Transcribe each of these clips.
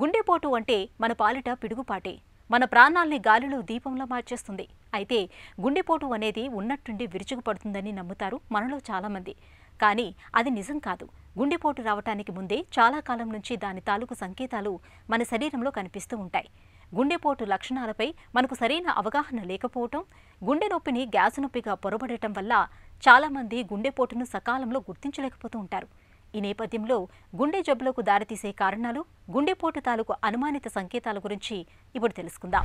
గుండెపోటు అంటే మన పాలిట పిడుగుపాటే. మన ప్రాణాల్ని గాలిలో దీపంలా మార్చేస్తుంది. అయితే గుండెపోటు అనేది ఉన్నట్టుండి విరుచుకుపడుతుందని నమ్ముతారు మనలో చాలామంది. కానీ అది నిజం కాదు. గుండెపోటు రావటానికి ముందే చాలా కాలం నుంచి దాని తాలూకు సంకేతాలు మన శరీరంలో కనిపిస్తూ ఉంటాయి. గుండెపోటు లక్షణాలపై మనకు సరైన అవగాహన లేకపోవటం, గుండె నొప్పిని గ్యాసు నొప్పిగా పొరబడటం వల్ల చాలామంది గుండెపోటును సకాలంలో గుర్తించలేకపోతూ ఉంటారు. ఈ నేపథ్యంలో గుండె జబ్బులకు దారితీసే కారణాలు, గుండెపోటు తాలూకు అనుమానిత సంకేతాల గురించి ఇప్పుడు తెలుసుకుందాం.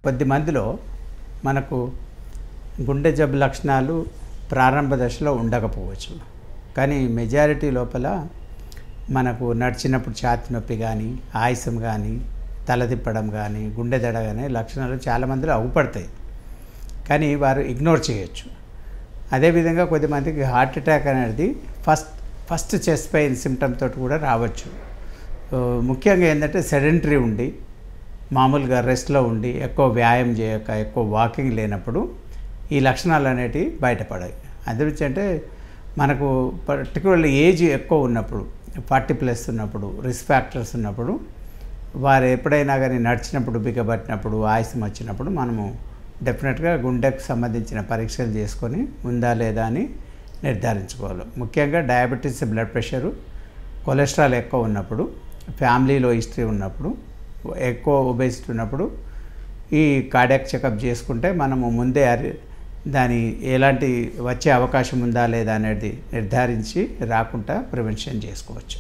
కొద్ది మందిలో మనకు గుండె జబ్బు లక్షణాలు ప్రారంభ దశలో ఉండకపోవచ్చు, కానీ మెజారిటీ లోపల మనకు నడిచినప్పుడు ఛాతీ నొప్పి కానీ, ఆయాసం కానీ, తల తిప్పడం కానీ, గుండె దడ కానీ లక్షణాలు చాలామందిలో అవుపడతాయి, కానీ వారు ఇగ్నోర్ చేయొచ్చు. అదేవిధంగా కొద్దిమందికి హార్ట్ అటాక్ అనేది ఫస్ట్ చెస్ట్ పెయిన్ సిమ్టమ్ తోటి కూడా రావచ్చు. ముఖ్యంగా ఏంటంటే సెడెంటరీ ఉండి, మామూలుగా రెస్ట్లో ఉండి, ఎక్కువ వ్యాయామం చేయక, ఎక్కువ వాకింగ్ లేనప్పుడు ఈ లక్షణాలు అనేటివి బయటపడాయి. అందుగురించి అంటే మనకు పర్టికులర్లీ ఏజ్ ఎక్కువ ఉన్నప్పుడు, 40+ ఉన్నప్పుడు, రిస్క్ ఫ్యాక్టర్స్ ఉన్నప్పుడు, వారు ఎప్పుడైనా కానీ నడిచినప్పుడు, బిగబట్టినప్పుడు, ఆయాసం వచ్చినప్పుడు మనము డెఫినెట్గా గుండెకు సంబంధించిన పరీక్షలు చేసుకొని ఉందా లేదా అని నిర్ధారించుకోవాలి. ముఖ్యంగా డయాబెటీస్, బ్లడ్ ప్రెషరు, కొలెస్ట్రాల్ ఎక్కువ ఉన్నప్పుడు, ఫ్యామిలీలో హిస్టరీ ఉన్నప్పుడు, ఎక్కువ ఒబేసిటీ ఉన్నప్పుడు ఈ కార్డియాక్ చెకప్ చేసుకుంటే మనము ముందే దాని ఎలాంటి వచ్చే అవకాశం ఉందా లేదా అనేది నిర్ధారించి రాకుండా ప్రివెన్షన్ చేసుకోవచ్చు.